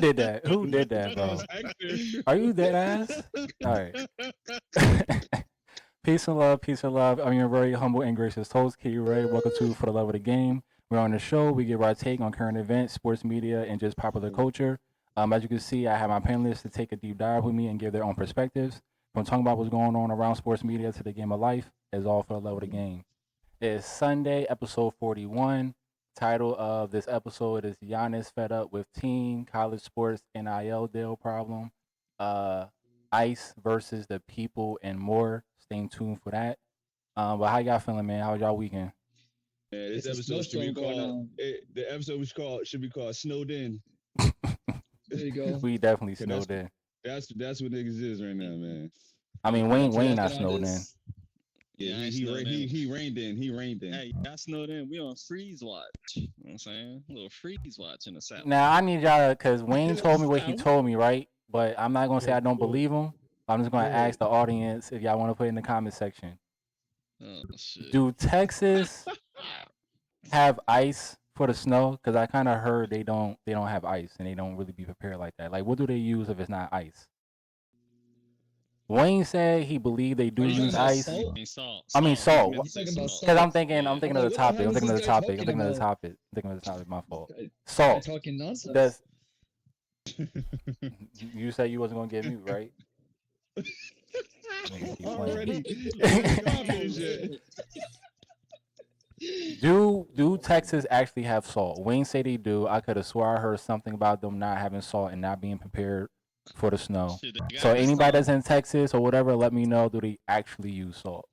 did that? Who did that, That was bro? Hector. Are you dead ass? All right. Peace and love, peace and love. I'm your very humble and gracious host, Key Ray. Welcome to For the Love of the Game. We're on the show. We give our take on current events, sports media, and just popular culture. As you can see, I have my panelists to take a deep dive with me and give their own perspectives. From talking about what's going on around sports media to the game of life, is all for the love of the game. It's Sunday, episode 41. Title of this episode is Giannis fed up with teen college sports NIL deal problem. Uh, Ice versus the people and more. Stay tuned for that. But how y'all feeling, man? How was y'all weekend? Yeah, this It's a episode should be snowstorm going called. on. The episode should be called "Snowed In." There you go. We definitely 'Cause snowed in. that's what niggas is right now, man. I mean, We're Wayne not Wayne talking not on snowed in. this. Yeah, I he snowed in. rained in. He rained in. Hey, y'all snowed in. We on freeze watch. You know what I'm saying? A little freeze watch in the south. Now I need y'all because Wayne told me what he told me, right? But I'm not gonna say I don't believe him. I'm just gonna ask the audience if y'all want to put it in the comment section. Oh shit. Do Texas have ice for the snow? Because I kind of heard they don't have ice and they don't really be prepared like that. Like, what do they use if it's not ice? Wayne said he believed they do Are you use talking about ice. salt? Salt. I mean salt. He's talking about Because salt. I'm thinking Yeah. of the I'm like, what the topic. hell I'm is thinking of this the guy topic. I'm talking thinking of the about? topic. I'm thinking of the topic. My fault. Guy Salt. talking nonsense. That's, you said you wasn't gonna get mute, right? Nigga keep Already. playing. Do Texas actually have salt? Wayne say they do. I could have swore I heard something about them not having salt and not being prepared for the snow. Shit, they So got this anybody salt. that's in Texas or whatever, let me know. Do they actually use salt?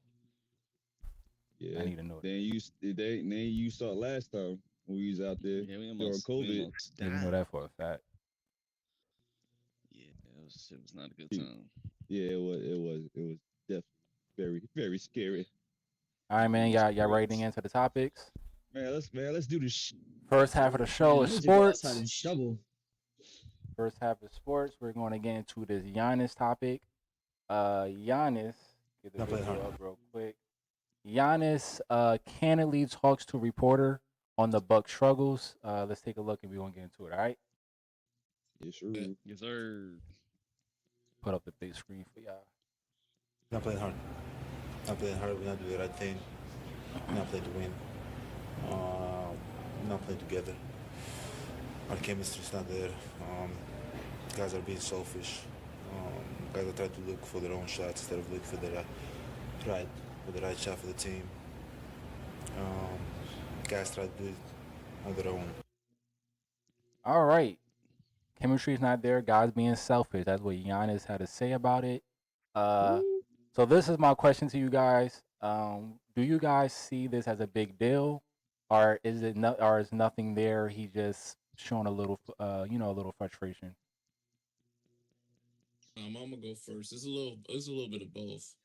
Yeah, I need to know. they used salt last time when we was out there Yeah, we during almost COVID. Let me know died. that for a fact. Yeah, it was not a good time. Yeah, it was definitely very very scary. All right, man. Y'all ready into the topics? Let's do this. First half of the show Man, I is need to go outside sports. and shovel. First half is sports. We're going to get into this Giannis topic. Giannis, get the video up real quick. Giannis candidly talks to reporter on the Buck struggles. Let's take a look and we're gonna get into it. All right. Yeah, sure. Yes, sir. Put up the big screen for y'all. Not playing hard. Not playing hard. We're not doing the right thing. Not playing to win. Not playing together. Our chemistry's not there. Guys are being selfish. Guys are trying to look for their own shots instead of looking for the right shot for the team. Guys try to do it on their own. All right. Chemistry's not there. Guys being selfish. That's what Giannis had to say about it. So this is my question to you guys. Do you guys see this as a big deal, or is it or is nothing there? He just showing a little, a little frustration. I'm gonna go first. It's a little bit of both.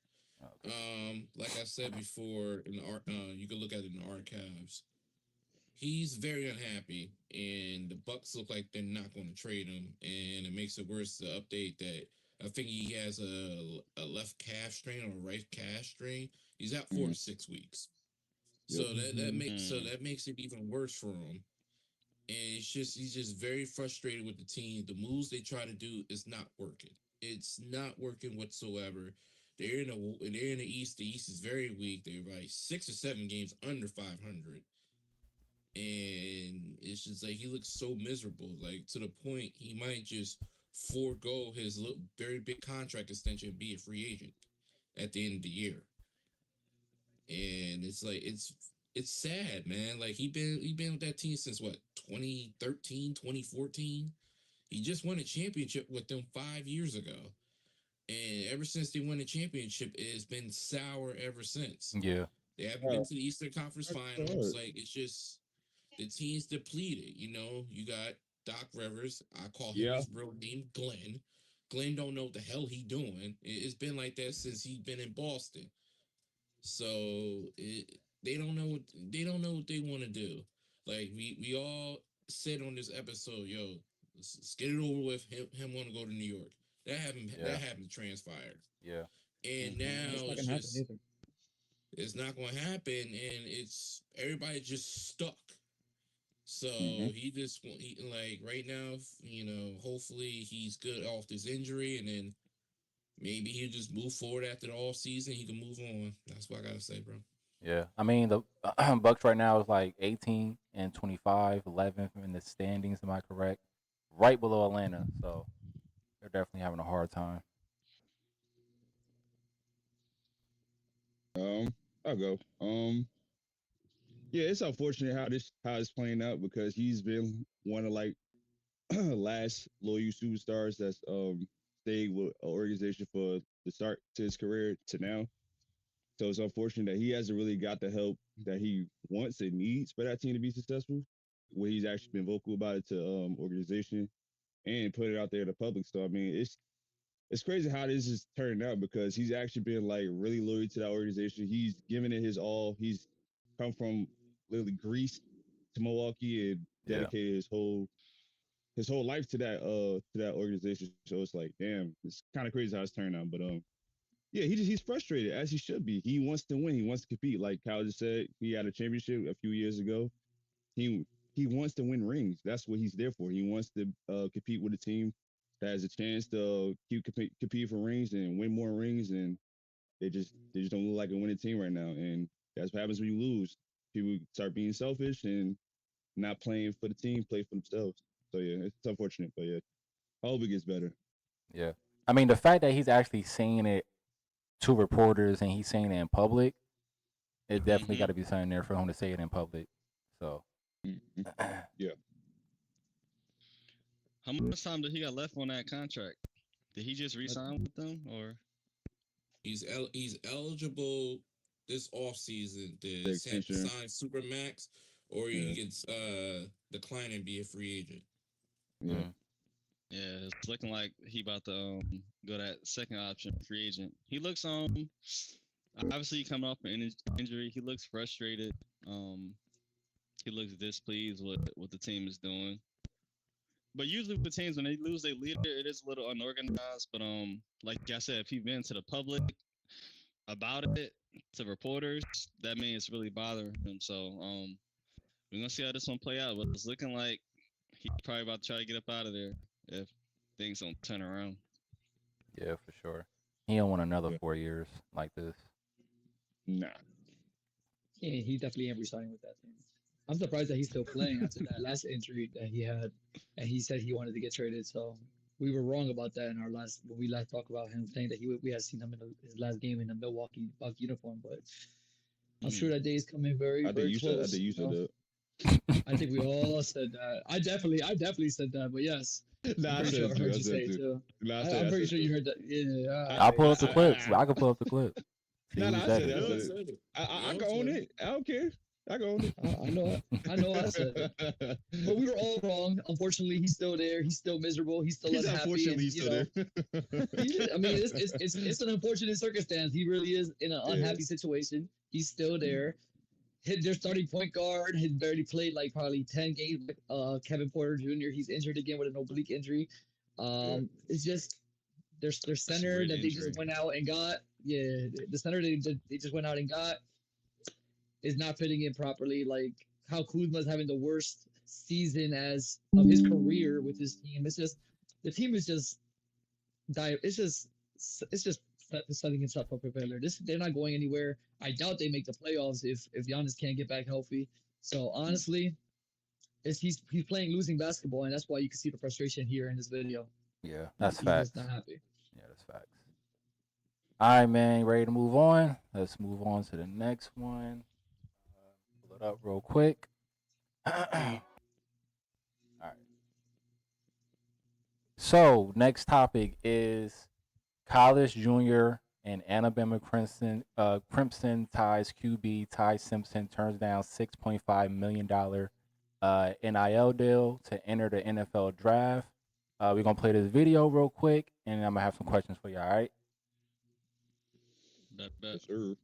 Okay. Like I said before, in the you can look at it in the archives. He's very unhappy, and the Bucks look like they're not going to trade him. And it makes it worse. The update that I think he has a left calf strain or a right calf strain. He's out 4 to 6 weeks. So that makes it even worse for him. And he's just very frustrated with the team. The moves they try to do is not working. It's not working whatsoever. They're in the East. The East is very weak. They're like 6 or 7 games under 500. And it's just like he looks so miserable, like to the point he might just forego his very big contract extension and be a free agent at the end of the year. And it's like it's sad, man. Like he been with that team since what, 2013, 2014. He just won a championship with them 5 years ago. And ever since they won the championship, it's been sour ever since. Yeah. They haven't been to the Eastern Conference Finals. Like it's just the team's depleted. You got Doc Rivers. I call him his real name, Glenn. Glenn don't know what the hell he doing. It's been like that since he's been in Boston. So they don't know what they want to do. Like we all said on this episode, yo, let's get it over with. Him want to go to New York. That haven't transpired. Yeah. And now it's not going to happen, and it's everybody just stuck. So he just like right now, hopefully he's good off this injury, and then maybe he'll just move forward after the off season. He can move on. That's what I gotta say, bro. Yeah, I mean the Bucks right now is like 18 and 25, 11th in the standings. Am I correct? Right below Atlanta, so they're definitely having a hard time. I'll go. Yeah, it's unfortunate how it's playing out because he's been one of like last loyal superstars that's stayed with an organization for the start to his career to now. So it's unfortunate that he hasn't really got the help that he wants and needs for that team to be successful. Where he's actually been vocal about it to organization and put it out there to the public. So I mean, it's crazy how this is turning out because he's actually been like really loyal to that organization. He's given it his all. He's come from literally Greece to Milwaukee and dedicated his whole life to that organization. So it's like, damn, it's kind of crazy how it's turned out. But yeah, he's frustrated as he should be. He wants to win. He wants to compete. Like Kyle just said, he had a championship a few years ago. He wants to win rings. That's what he's there for. He wants to compete with a team that has a chance to compete for rings and win more rings. And they just don't look like a winning team right now. And that's what happens when you lose. People start being selfish and not playing for the team, play for themselves. So yeah, it's unfortunate, but yeah, I hope it gets better. Yeah, I mean the fact that he's actually saying it to reporters and he's saying it in public, it definitely got to be something there for him to say it in public. So Yeah. How much time did he got left on that contract? Did he just re-sign with them, or He's eligible this offseason to extension. sign Supermax, or he can decline and be a free agent. Yeah. yeah, it's looking like he about to go that second option, free agent. He looks obviously coming off an injury. He looks frustrated. He looks displeased with what the team is doing. But usually with teams, when they lose their leader, it is a little unorganized. But like I said, if he's been to the public about it, to reporters, that means it's really bothering him. So we're gonna see how this one play out. But it's looking like he's probably about to try to get up out of there if things don't turn around. yeah, for sure. He don't want another 4 years like this. Nah. Yeah, he definitely ain't resigning with that team. I'm surprised that he's still playing after that last injury that he had, and he said he wanted to get traded. So we were wrong about that in when we last talked about him, saying that we had seen him in his last game in the Milwaukee Bucks uniform. But I'm sure that day is coming very close. I think you said that. I think we all said that. I definitely said that. But yes, Nah, I'm pretty sure I heard you say it too. I'm pretty sure you heard that. Yeah, I'll pull up the clip. I can pull up the clip. No, I said it. it. I can own it. I don't care. I can own it. I know I said it. But we were all wrong. Unfortunately, he's still there. He's still miserable. He's still unhappy. Unfortunately, he's still there. I mean, it's an unfortunate circumstance. He really is in an unhappy situation. He's still there. Their starting point guard has barely played like probably 10 games. Kevin Porter Jr. He's injured again with an oblique injury. It's just their center that they just went out and got. Yeah, the center they just went out and got is not fitting in properly. Like how Kuzma's having the worst season of his career with his team. It's just the team is just it's just setting itself up for failure. They're not going anywhere. I doubt they make the playoffs if Giannis can't get back healthy. So honestly, he's playing losing basketball, and that's why you can see the frustration here in this video. Yeah, that's He's facts. just not happy. Yeah, that's facts. All right, man. Ready to move on? Let's move on to the next one. Pull it up real quick. All right. So, next topic is college junior and Alabama Crimson ties QB Ty Simpson turns down $6.5 million NIL deal to enter the NFL draft. We're going to play this video real quick, and I'm going to have some questions for you, all right? Yes, sir.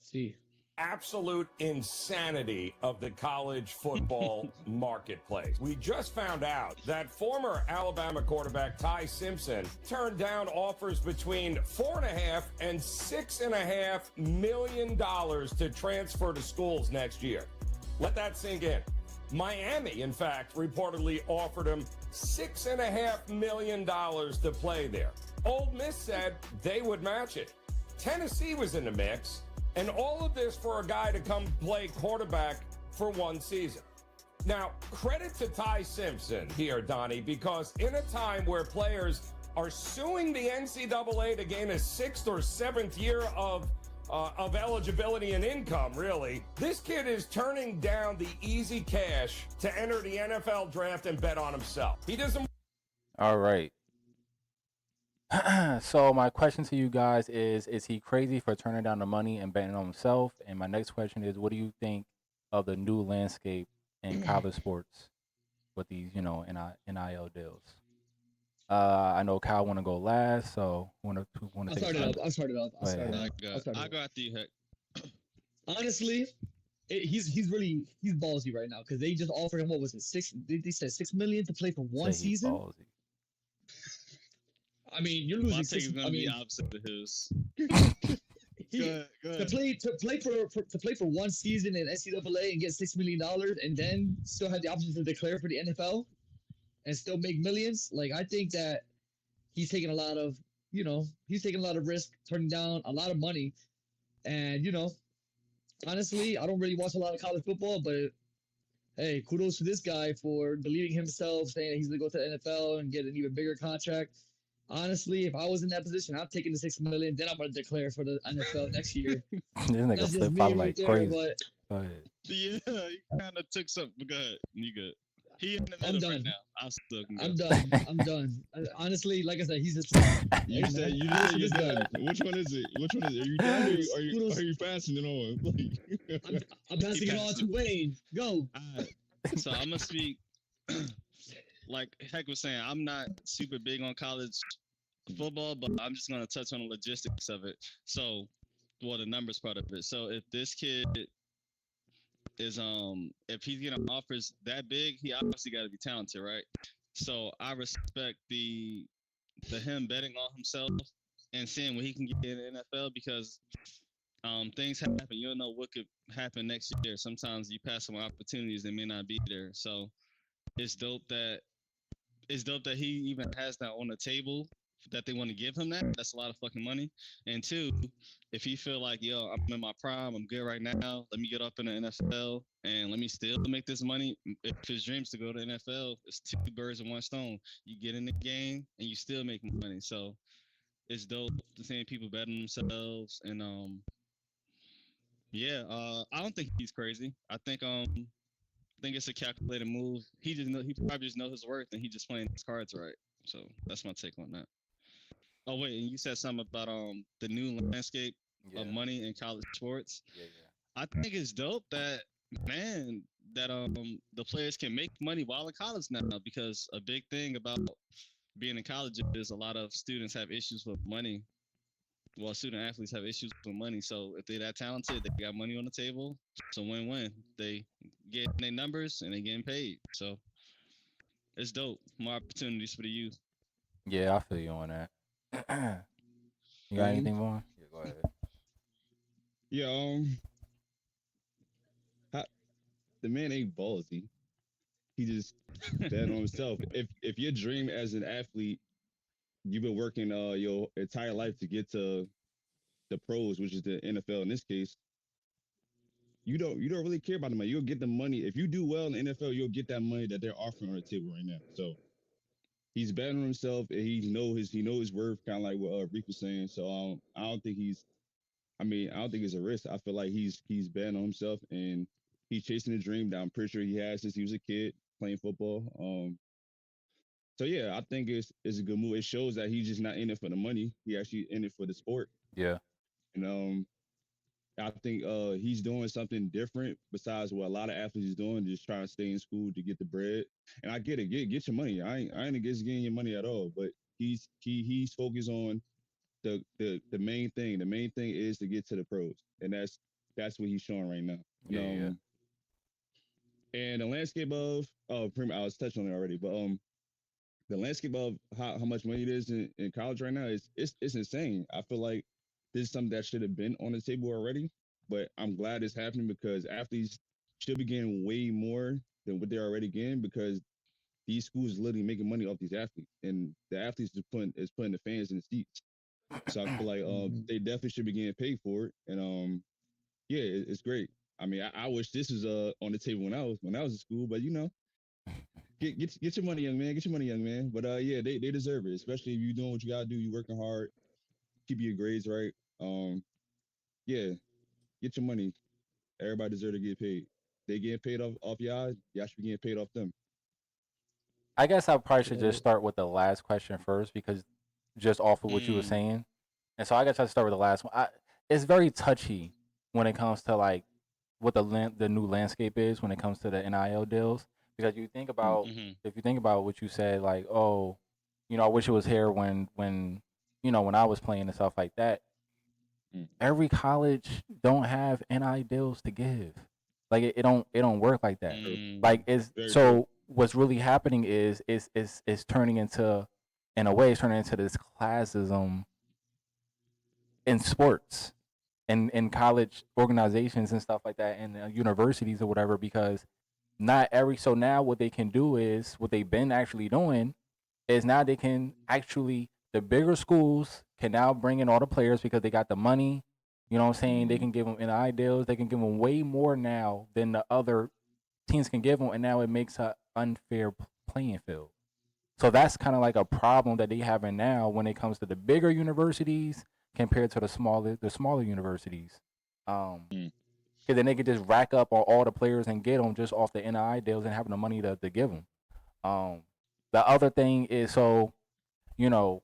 See. Absolute insanity of the college football marketplace. We just found out that former Alabama quarterback Ty Simpson turned down offers between $4.5 and $6.5 million to transfer to schools next year. Let that sink in. Miami, in fact, reportedly offered him $6.5 million to play there. Ole Miss said they would match it. Tennessee was in the mix, and all of this for a guy to come play quarterback for one season. Now, credit to Ty Simpson here, Donnie, because in a time where players are suing the NCAA to gain a 6th or 7th year of eligibility and income, really, this kid is turning down the easy cash to enter the NFL draft and bet on himself. He doesn't. All right. So my question to you guys is he crazy for turning down the money and betting on himself? And my next question is, what do you think of the new landscape in college sports with these, NIL deals? I know Kyle want to go last, so want to I'll take start a it shot? up. I'll start it up. I'll Go start it ahead. up. I'll go after you, Heck. Honestly, he's ballsy right now because they just offered him, what was it, they said $6 million to play for one Say he's season. ballsy. I mean, you're My losing take six. is I gonna be mean, opposite of his. he, Go to play for one season in NCAA and get $6 million and then still have the option to declare for the NFL and still make millions. Like, I think that he's taking a lot of risk, turning down a lot of money. And, honestly, I don't really watch a lot of college football, but hey, kudos to this guy for believing himself, saying that he's going to go to the NFL and get an even bigger contract. Honestly, if I was in that position, I'm taking the $6 million. Then I'm going to declare for the NFL next year. This nigga That's just flip me flop right like there. crazy. But Go ahead. Yeah, you kind of took something. But go ahead. You good. He in the I'm middle right done. now. I still can go. I'm done. I'm done. Honestly, like I said, he's just. You Hey, said man, you kudos said to you're this guy. done. Which one is it? Which one is it? Are you done or Kudos. are you passing it on? I'm passing it on to Wayne. Go. So I'm gonna speak. Like Heck was saying, I'm not super big on college football, but I'm just gonna touch on the logistics of it. So, well, the numbers part of it. So if this kid is if he's getting offers that big, he obviously got to be talented, right? So I respect the him betting on himself and seeing what he can get in the NFL because things happen. You don't know what could happen next year. Sometimes you pass some opportunities that may not be there. So it's dope that he even has that on the table that they want to give him that. That's a lot of fucking money. And two, if he feel like, yo, I'm in my prime, I'm good right now. Let me get up in the NFL and let me still make this money. If his dreams to go to the NFL, it's two birds with one stone. You get in the game and you still make money. So it's dope to seeing people betting themselves and I don't think he's crazy. I think it's a calculated move. He probably just knows his worth and he just playing his cards right. So that's my take on that. Oh wait, and you said something about the new landscape of money in college sports. Yeah. I think it's dope that the players can make money while in college now because a big thing about being in college is a lot of students have issues with money. Well, student athletes have issues with money. So if they're that talented, they got money on the table. It's a win-win. They get their numbers and they getting paid. So it's dope. More opportunities for the youth. Yeah, I feel you on that. You got anything more? Yeah, go ahead. Yeah, the man ain't ballsy. He just bet on himself. If your dream as an athlete, you've been working your entire life to get to the pros, which is the NFL in this case. You don't really care about the money. You'll get the money if you do well in the NFL. You'll get that money that they're offering on the table right now. So he's betting on himself, and he know his worth, kind of like what Rick was saying. So I don't think he's. I mean, I don't think it's a risk. I feel like he's betting on himself, and he's chasing a dream that I'm pretty sure he has since he was a kid playing football. So yeah, I think it's a good move. It shows that he's just not in it for the money. He actually in it for the sport. Yeah. And I think he's doing something different besides what a lot of athletes is doing, just trying to stay in school to get the bread. And I get it, get your money. I ain't against getting your money at all. But he's focused on the main thing. The main thing is to get to the pros, and that's what he's showing right now. Yeah. And the landscape of I was touching on it already, but the landscape of how much money it is in college right now is it's insane. I feel like this is something that should have been on the table already, but I'm glad it's happening because athletes should be getting way more than what they're already getting because these schools are literally making money off these athletes, and the athletes is putting the fans in the seats. So I feel like Mhm. they definitely should be getting paid for it, and yeah, it's great. I mean, I wish this was on the table when I was in school, but get your money, young man. Get your money, young man. But yeah, they deserve it, especially if you're doing what you gotta do. You working hard, keep your grades right. Yeah, get your money. Everybody deserve to get paid. They getting paid off y'all should be getting paid off them. I guess I probably should just Right. start with the last question first because just off of what you were Mm, saying. And so I guess I'll start with the last one. It's very touchy when it comes to like what the new landscape is when it comes to the NIL deals because you think Mm, about mm-hmm. if you think about what you said like oh I wish it was here when when I was playing and stuff like that. mm, Every college don't have NIL deals to give. Like it don't work like that. true. Like Mm, is Very true. so what's really happening is turning into in a way it's turning into this classism in sports and in college organizations and stuff like that and universities or whatever because not every so now what they can do is what they've been actually doing is now they can actually the bigger schools can now bring in all the players because they got the money. You know what I'm saying? They Mm, can give them NI deals. They can give them way more now than the other teams can give them, and now it makes an unfair playing field. So that's kind of like a problem that they having now when it comes to the bigger universities compared to the smaller universities. Um, mm. because then they could just rack up on all the players and get them just off the NI deals and having the money to give them. Um, the other thing is so you know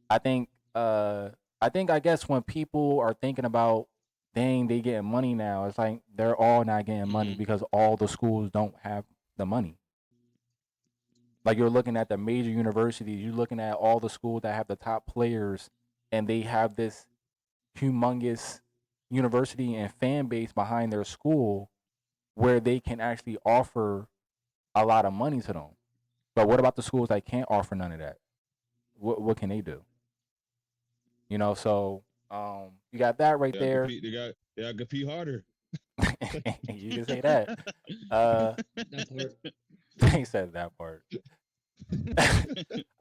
I think uh I guess when people are thinking about dang they getting money now, it's like they're all not getting money mm-hmm. because all the schools don't have the money. Like you're looking at the major universities, you're looking at all the schools that have the top players and they have this humongous university and fan base behind their school where they can actually offer a lot of money to them. But what about the schools that can't offer none of that? What can they do? So you got that right They got there. compete. They got compete harder. You can say that. Uh, That part. he said that part.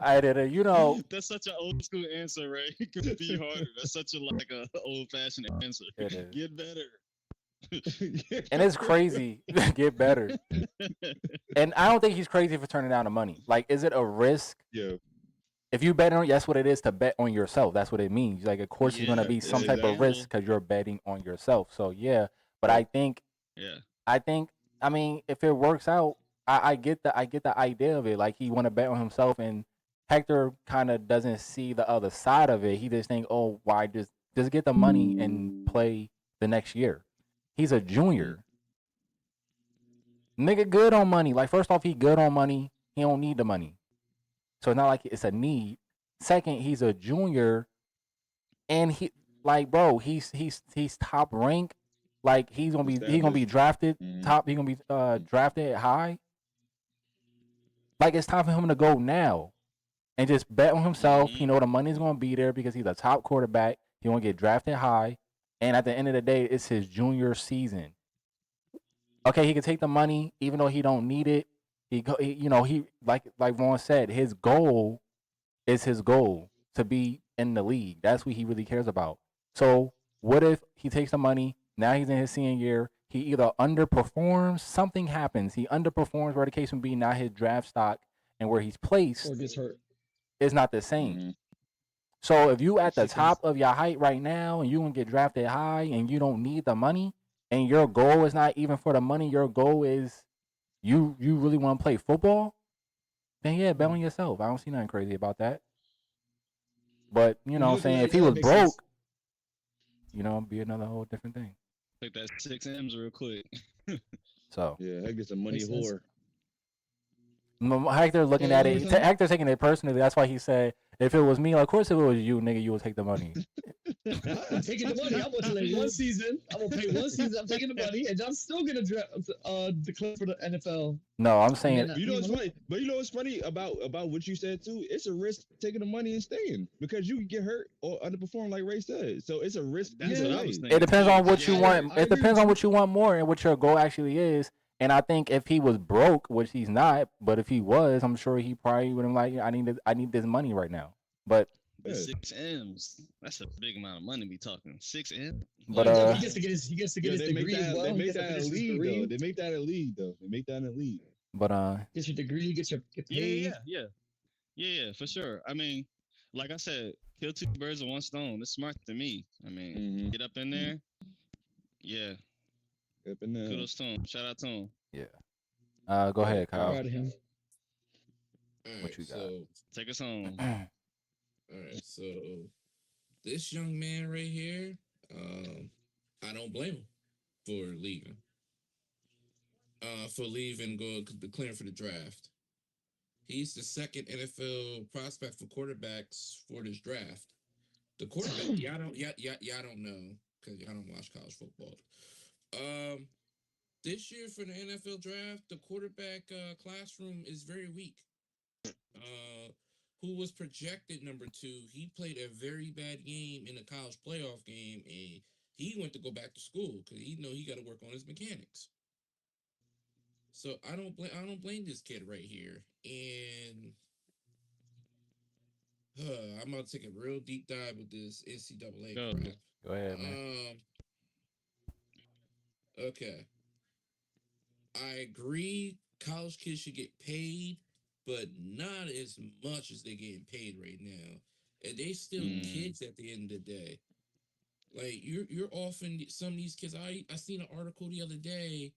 I did it. That's such an old school answer, right? It could be harder. That's such a like a old fashioned answer. It is, Get better. and it's crazy. Get better. And I don't think he's crazy for turning down the money. Like, is it a risk? Yeah, If you bet on, that's what it is to bet on yourself. That's what it means. Like, of course, it's Yeah, gonna yeah, be it's some a type of exactly. risk gamble. because you're betting on yourself. So yeah, but Yep. Yeah. I think, I mean, if it works out, I get the idea of it. Like he want to bet on himself, and Hector kind of doesn't see the other side of it. He just think, oh, why just get the money and play the next year. He's a Mm, junior, nigga, good on money. Like first off, he good on money. He don't need the money, so it's not like it's a need. Second, he's a junior, and he like, bro, he's top rank. Like he's gonna be established. drafted Mm, top. He's gonna be drafted high. Like it's time for him to go now and just bet on himself. Mm-hmm. You know the money's gonna be there because he's a top quarterback. He gonna get drafted high, and at the end of the day, it's his junior season. Okay, he can take the money even though he don't need it. He like Vaughn said, his goal is his goal to be in the league. That's what he really cares about. So what if he takes the money? Now he's in his senior year. He either underperforms, something happens. He underperforms where the case would be. Now his draft stock and where he's placed Or gets hurt. is not the same. mm, So if you at the Because top of your height right now and you gonna get drafted high and you don't need the money and your goal is not even for the money, your goal is you really want to play football, then yeah, bet on yourself. I don't see nothing crazy about that. But you when know you what I'm look at saying, it if like he that, it was makes sense. broke, it'd be another whole different thing. Take that 6 M's real quick. So yeah, that gets a money Makes sense. whore. Hector looking What at was it, that? Hector taking it personally. That's why he said, if it was me, of course, if it was you, nigga, you would take the money. I'm taking the money. I'm going to play one season. I'm gonna pay one season. I'm taking the money, and I'm still gonna declare for the NFL. No, I'm I saying mean, You know what's funny? But you know what's funny about what you said too? It's a risk taking the money and staying because you can get hurt or underperform, like Ray said. So it's a risk That's either what yeah, I was way. it thinking depends too. on what you I Yeah. agree. want. I It agree depends with on you. what you want more and what your goal actually is. And I think if he was broke, which he's not, but if he was, I'm sure he probably would have like, I need this money right now. But The Yeah. 6 M's. That's a big amount of money we talking. 6 M. Well, but he gets to get his They make degree as that. They well. He make gets to that a finish his league though. degree. They make that a league though. They make that a league. but Get your degree. Get Yeah, paid. yeah, for sure. I mean, like I said, kill two birds with one stone. It's smart to me. I mean, Mm-hmm. get up in there. Yeah, Up and down. kudos to him. Shout out to him. yeah. Go Right, ahead, I'm Kyle. proud of him. All What right, you got? so Take us home. all right, so this young man right here, I don't blame him for leaving. For leaving, go declaring for the draft. He's the second NFL prospect for quarterbacks for this draft. The quarterback, y'all don't know because y'all don't watch college football. Um, this year for the NFL draft, the quarterback classroom is very weak. Who was projected number two? He played a very bad game in a college playoff game, and he went to go back to school because he know he got to work on his mechanics. So I don't blame this kid right here, and I'm gonna take a real deep dive with this NCAA Go. crap. Go ahead, man. Okay. I agree college kids should get paid, but not as much as they're getting paid right now. And they still kids at the end of the day. Like you're offering some of these kids. I seen an article the other day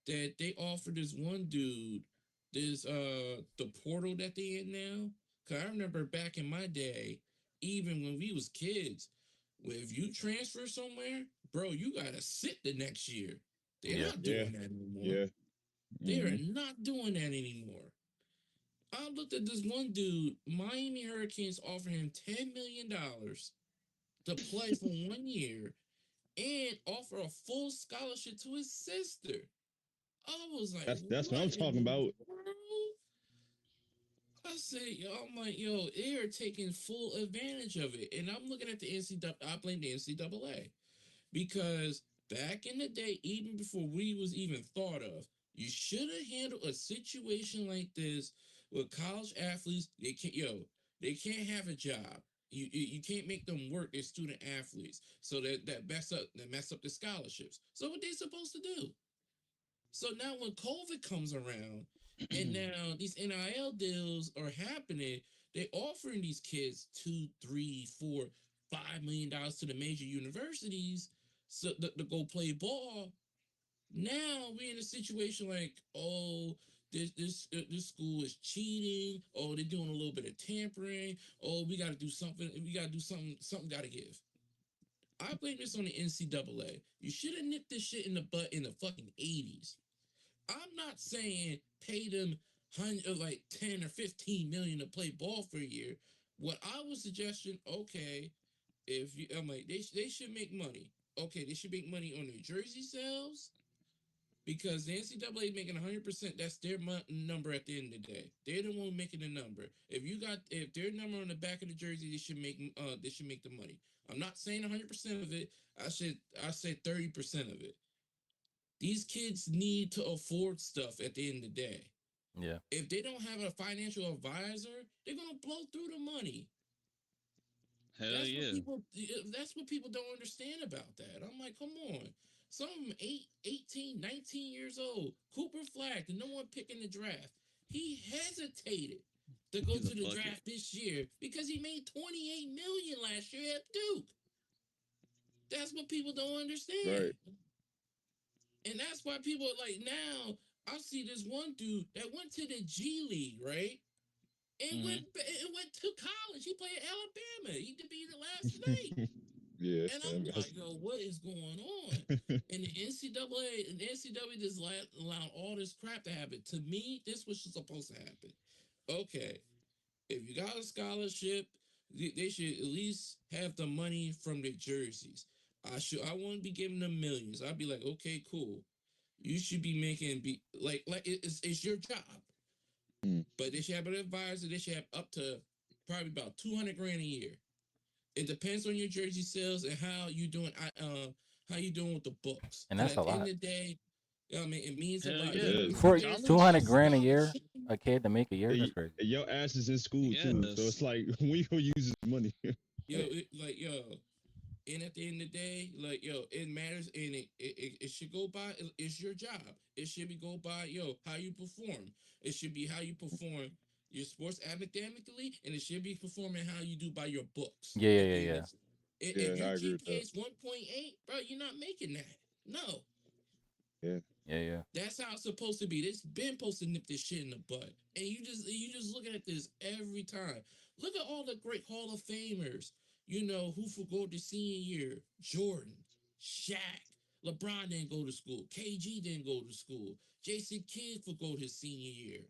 that they offered this one dude this the portal that they in now. Cause I remember back in my day, even when we was kids, if you transfer somewhere, bro, you gotta sit the next year. They're not doing that anymore. Yeah. They are not doing that anymore. I looked at this one dude. Miami Hurricanes offered him $10 million to play for 1 year and offer a full scholarship to his sister. I was like, That's what I'm what in talking the about. world? I said, yo, I'm like, yo, they're taking full advantage of it. And I'm looking at the NCAA. I blame the NCAA because back in the day, even before we was even thought of, you should have handled a situation like this with college athletes. They can't have a job. You can't make them work as student athletes. So that mess up the scholarships. So what they supposed to do? So now when COVID comes around and now these NIL deals are happening, they offering these kids two, three, four, $5 million to the major universities so to go play ball. Now we're in a situation like, oh, this school is cheating. Oh, they're doing a little bit of tampering. Oh, we got to do something. We got to do something. Something got to give. I blame this on the NCAA. You should have nipped this shit in the butt in the fucking 80s. I'm not saying pay them like 10 or 15 million to play ball for a year. What I was suggesting, okay, if you, I'm like they should make money. Okay, they should make money on their jersey sales because the NCAA is making 100%. That's their number at the end of the day. They're the one making the number. If their number on the back of the jersey, they should make the money. I'm not saying 100% of it. I said 30% of it. These kids need to afford stuff at the end of the day. Yeah. If they don't have a financial advisor, they're gonna blow through the money. Hell That's yeah. that's what people don't understand about that. I'm like, come on. Some of them 18, 19 years old. Cooper Flag, the no one picking the draft. He hesitated to go He's a to the bucket. draft this year because he made 28 million last year at Duke. That's what people don't understand. Right. And that's why people are like, now I see this one dude that went to the G League, right? And went to college. He played at Alabama. He defeated last night. Yeah. And I'm like, yo, what is going on? And the NCAA just allowed all this crap to happen. To me, this was supposed to happen. Okay, if you got a scholarship, they should at least have the money from their jerseys. I wouldn't be giving them millions. I'd be like, okay, cool. You should be making it's your job. Mm. But they should have an advisor. They should have up to probably about 200 grand a year. It depends on your jersey sales and how you doing. How you doing with the books? And Because that's at a the end lot. of the day, I mean, it means a Hell lot. yeah. Yes. For There's College? 200 a grand a lot of year, shit. a kid to make a year, that's crazy. And your ass is in school too, so Yes. it's like when you gonna use this money? And at the end of the day, it matters, and it should go by. It's your job. It should be go by how you perform. It should be how you perform your sports academically, and it should be performing how you do by your books. Yeah, yeah, At yeah, the end yeah. of Yeah, if your I agree with GPA that. is 1.8, bro, you're not making that. No, Yeah. Yeah, yeah. that's how it's supposed to be. This been supposed to nip this shit in the butt, and you just looking at this every time. Look at all the great Hall of Famers. Who forgot the senior year? Jordan, Shaq, LeBron didn't go to school. KG didn't go to school. Jason Kidd forgot his senior year.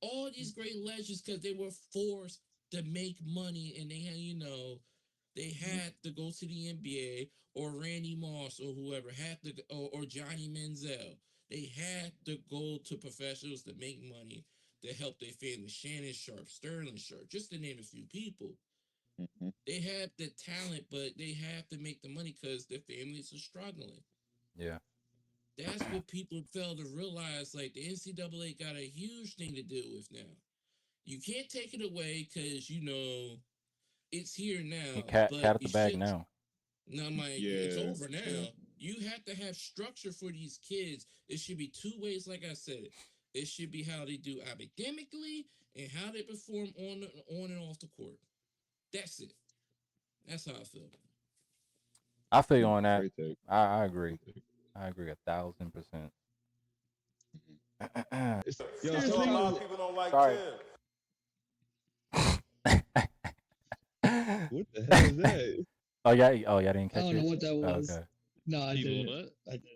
All these great legends because they were forced to make money, and they had to go to the NBA, or Randy Moss or whoever had to, or Johnny Manziel. They had to go to professionals to make money to help their family. Shannon Sharp, Sterling Sharp, just to name a few people. Hmm. They have the talent, but they have to make the money because their families are struggling. Yeah. That's what people fail to realize. Like, the NCAA got a huge thing to deal with now. You can't take it away because it's here He now, cat but at the you bag should. now. Now I'm like, it's Yeah. over Yeah. now. You have to have structure for these kids. It should be two ways, like I said. It should be how they do academically and how they perform on and off the court. That's it. That's how I feel. I feel you on that. Great take. I agree. Great take. I agree 1,000%. Mhm. Sorry. Yo, I so know a lot speaking of people don't like Sorry. what the hell is that? Oh yeah. Oh yeah. I didn't I catch don't know it. what that Oh, was. okay. No, I People didn't. what? I didn't.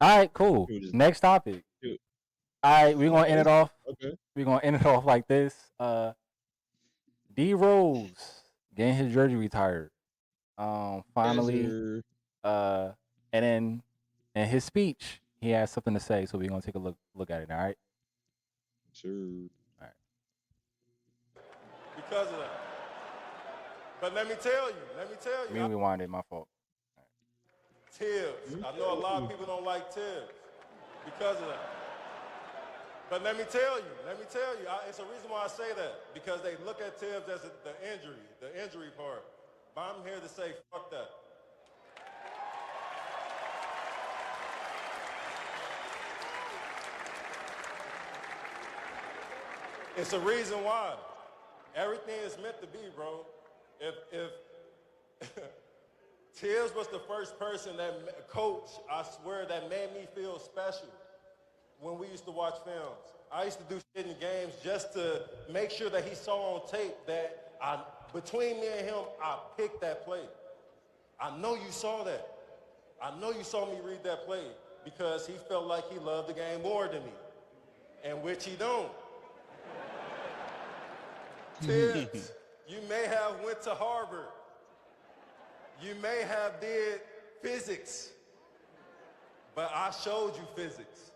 All right. Cool. It was just, Next topic. it, All right. We're gonna end it okay. off. Okay. We're gonna end it off like this. D Rose getting his jersey retired. Yes, Finally. sir. And then in his speech, he has something to say. So we're gonna take a look at it. All right. Sure. All right. because of that. But let me tell you, Let me rewind it. My fault. Tibbs. I know a lot of people don't like Tibbs because of that. But let me tell you, it's a reason why I say that, because they look at Tibbs as the injury part. But I'm here to say, fuck that. It's a reason why. Everything is meant to be, bro. If Tibbs was the first person coach, I swear, that made me feel special when we used to watch films. I used to do shit in games just to make sure that he saw on tape that between me and him, I picked that play. I know you saw that. I know you saw me read that play because he felt like he loved the game more than me, and which he don't. Tibbs, you may have went to Harvard. You may have did physics, but I showed you physics.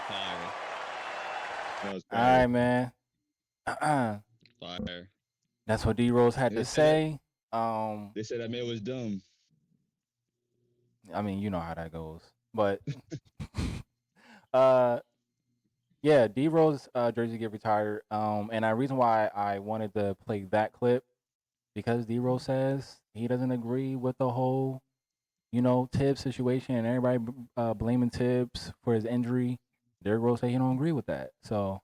Fire. That was All fire. right, man. Fire. That's what D Rose had They to said that, say. they said that man was dumb. I mean, you know how that goes. But uh yeah, D Rose jersey get retired. And the reason why I wanted to play that clip, because D Rose says he doesn't agree with the whole, Tibbs situation, and everybody blaming Tibbs for his injury. Derrick Rose said he don't agree with that. So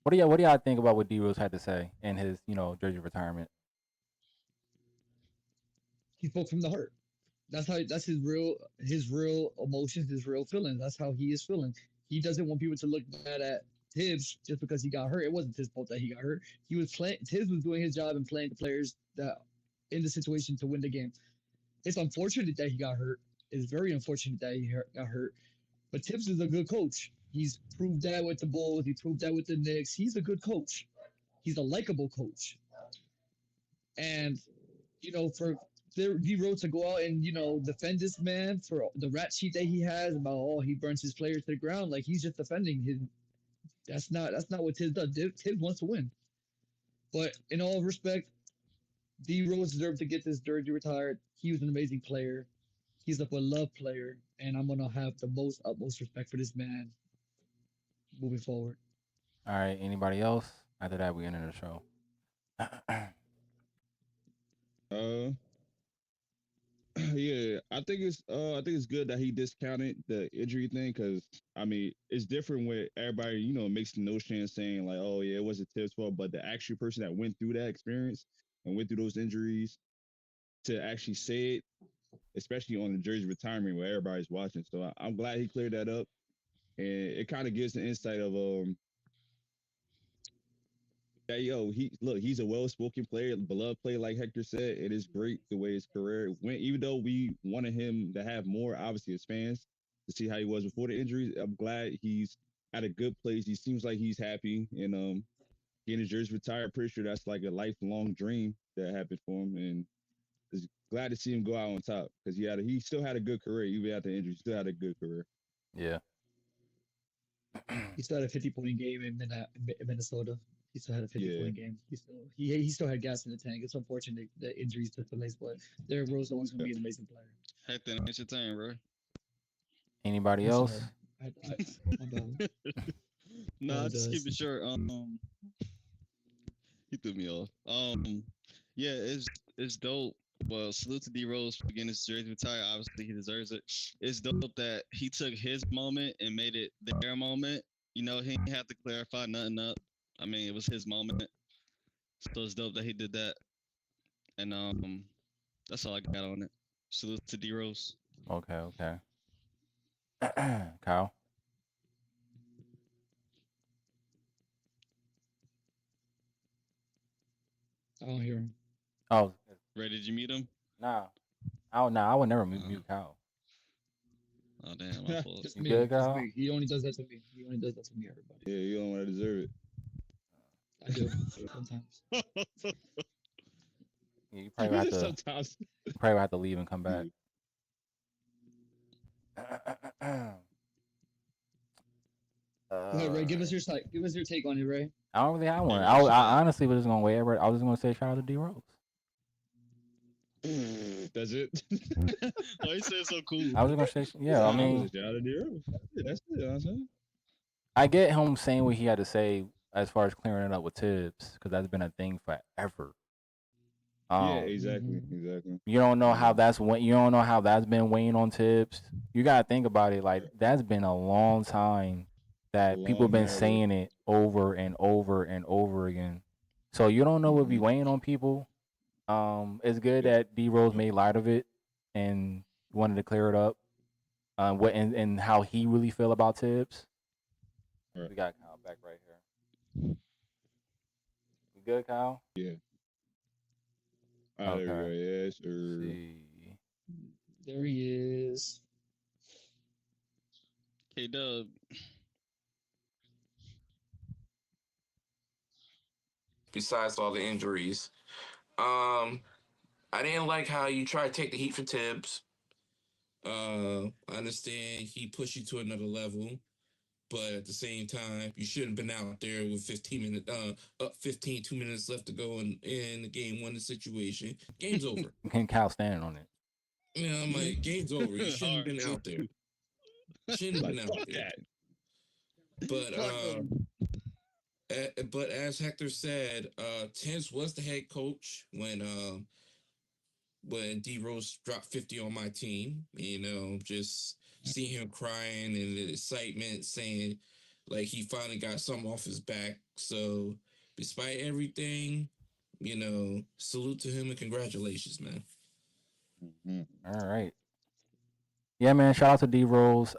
what do y'all think about what D Rose had to say in his, jersey retirement? He spoke from the heart. That's his real emotions, his real feelings. That's how he is feeling. He doesn't want people to look bad at Tibbs just because he got hurt. It wasn't his fault that he got hurt. He was playing. Tibbs was doing his job and playing the players that in the situation to win the game. It's unfortunate that he got hurt. It's very unfortunate that got hurt. But Tibbs is a good coach. He's proved that with the Bulls. He proved that with the Knicks. He's a good coach. He's a likable coach. And for D Rose to go out and defend this man for the rat sheet that he has about he burns his players to the ground, like he's just defending his. That's not what Tibbs does. Tibbs wants to win, but in all respect, D Rose deserved to get this jersey retired. He was an amazing player. He's a beloved player, and I'm gonna have the most utmost respect for this man moving forward. All right. Anybody else? After that, we end the show. Uh, yeah, I think it's good that he discounted the injury thing because I mean it's different when everybody makes the notion and saying like, oh yeah, it wasn't Tibbs' fault, but the actual person that went through that experience and went through those injuries to actually say it, especially on the jersey retirement where everybody's watching. So I'm glad he cleared that up, and it kind of gives an insight of that he's a well-spoken player, beloved player, like Hector said. It is great the way his career went, even though we wanted him to have more, obviously, as fans, to see how he was before the injuries. I'm glad he's at a good place. He seems like he's happy and getting his jersey retired. Pretty sure that's like a lifelong dream that happened for him, and it's glad to see him go out on top because he still had a good career even after the injury. He still had a good career. Yeah. He still had a 50-point game in Minnesota. He still had a 50 Yeah. point game. He still had gas in the tank. It's unfortunate that injuries took place, but Derrick Rose is always going to be an amazing player. Heck, that ain't your thing, bro. Anybody I'm else? sorry. My bad. Nah, just keep Apologize. it short. He threw me off. Yeah, it's dope. Well, salute to D Rose for getting his jersey retired. Obviously, he deserves it. It's dope that he took his moment and made it their moment. You know, he didn't have to clarify nothing up. I mean, it was his moment. So it's dope that he did that. And that's all I got on it. Salute to D Rose. Okay. Okay. Kyle. I don't hear him. Oh, Ray, did you meet him? nah. I would never Uh, mute Kyle. oh damn, my fault. Just You me. good, Just Kyle? me. He only does that to me. He only does that to me, everybody. Yeah, you don't want to deserve it. I do. Sometimes. Yeah, you probably have to Sometimes. leave and come back. Go ahead, Ray. Give us your side. Give us your take on it, Ray. I don't really have one. Yeah, I what you got? honestly was just gonna wait. I was just gonna say shout out to D Rose. That's it. Why you say so cool? I was just gonna say, yeah. I mean, Shout out to you. That's it. You know what I'm saying? I get him saying what he had to say as far as clearing it up with Tibbs because that's been a thing forever. Yeah, exactly, Mhm. exactly. You don't know how Yeah. you don't know how that's been weighing on Tibbs. You gotta think about it. Like that's been a long time that people Long been hard saying it over and over and over again. So you don't know what be Mhm. weighing on people. It's good Yep. that D Rose Yep. made light of it and wanted to clear it up. What and how he really feel about Tibbs. Right. We got Kyle back right here. You good, Kyle? Yeah. There we Okay. go. Yes, Let's sir. see. There he is. K Dub. Besides all the injuries, I didn't like how you tried to take the heat for Tibbs. I understand he pushed you to another level, but at the same time, you shouldn't have been out there with 15 minutes, up 15, 2 minutes left to go in the game one situation. Game's over. Can Kyle standing on it? You know, I'm like, game's over. You shouldn't have Hard been too. out there. Shouldn't have Like been out fuck there. that. But Fuck 'em. but as Hector said, Tense was the head coach when D Rose dropped 50 on my team. You know, just seeing him crying and the excitement, saying like he finally got something off his back. So, despite everything, salute to him and congratulations, man. Mhm. All right. Yeah, man. Shout out to D Rose.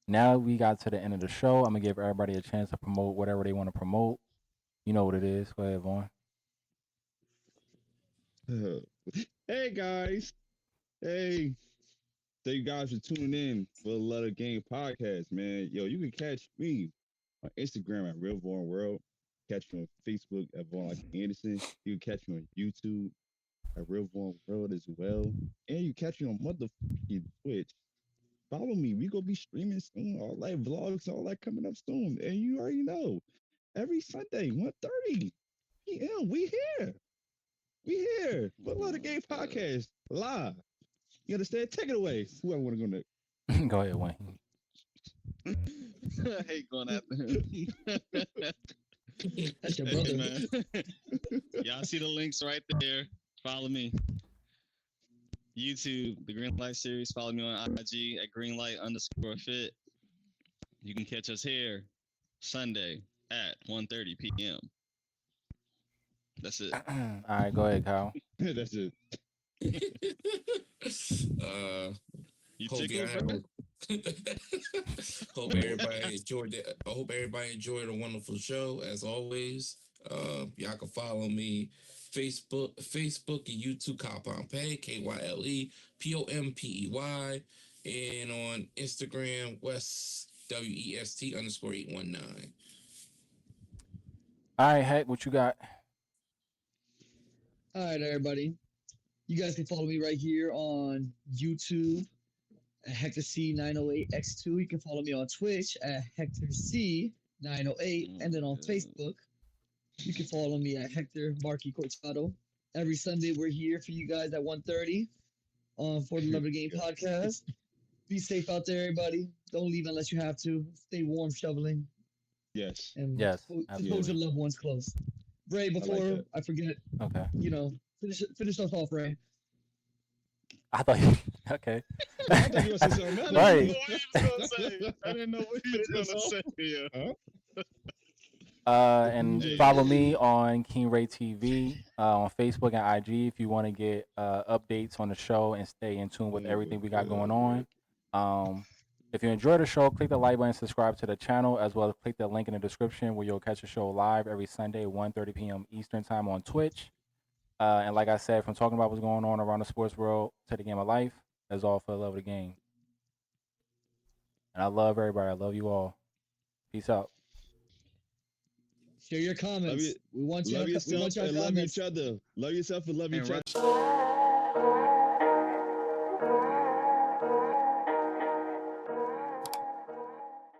Now we got to the end of the show. I'm gonna give everybody a chance to promote whatever they want to promote. You know what it is. Go ahead, Vaughn. Hey guys. Hey. Thank you guys for tuning in for the Letter Game podcast, man. Yo, you can catch me on Instagram at Real Vaughn World. Catch me on Facebook at Vaughn like Anderson. You can catch me on YouTube at Real Vaughn World as well. And you catch me on motherfucking Twitch. Follow me. We gonna be streaming soon. All like vlogs, all that coming up soon. And you already know. Every Sunday, 1:30 p.m. We here. We here. What about the game podcast? Live. You understand? Take it away. Whoever want to go next. Go ahead, Wayne. I hate going after him. That's your Hey, brother. man. Y'all see the links right there. Follow me. YouTube, the Greenlight series. Follow me on IG at greenlight_fit. You can catch us here Sunday at 1:30 p.m. That's it. All right, go ahead, Kyle. That's it. You Hope tickled, y'all bro? hope everybody enjoyed it. I hope everybody enjoyed a wonderful show as always. Y'all can follow me Facebook and YouTube Kyle Pompey, KYLEPOMPEY, and on Instagram West WEST_819. All right, Heck, what you got? All right, everybody. You guys can follow me right here on YouTube at Hector C908X2. You can follow me on Twitch at Hector C908, and then on Facebook, you can follow me at Hector Marky Cortado. Every Sunday, we're here for you guys at 1:30 for the Love of the Game podcast. Be safe out there, everybody. Don't leave unless you have to. Stay warm, shoveling, Yes. and Yes, hold absolutely. your loved ones close. Ray, before that. I forget, Okay. finish us off, Ray. I thought you, okay. I thought you were going to say something else. Right. I didn't know what he was going to say. Yeah. And follow me on King Ray TV on Facebook and IG if you want to get updates on the show and stay in tune with everything we got going on. If you enjoy the show, click the like button, subscribe to the channel, as well as click the link in the description where you'll catch the show live every Sunday at 1:30 p.m. Eastern time on Twitch. And like I said, from talking about what's going on around the sports world to the game of life, that's all for the love of the game. And I love everybody. I love you all. Peace out. Share your comments. We want you. Love We yourself want your and love comments. each other. Love yourself and love each And other.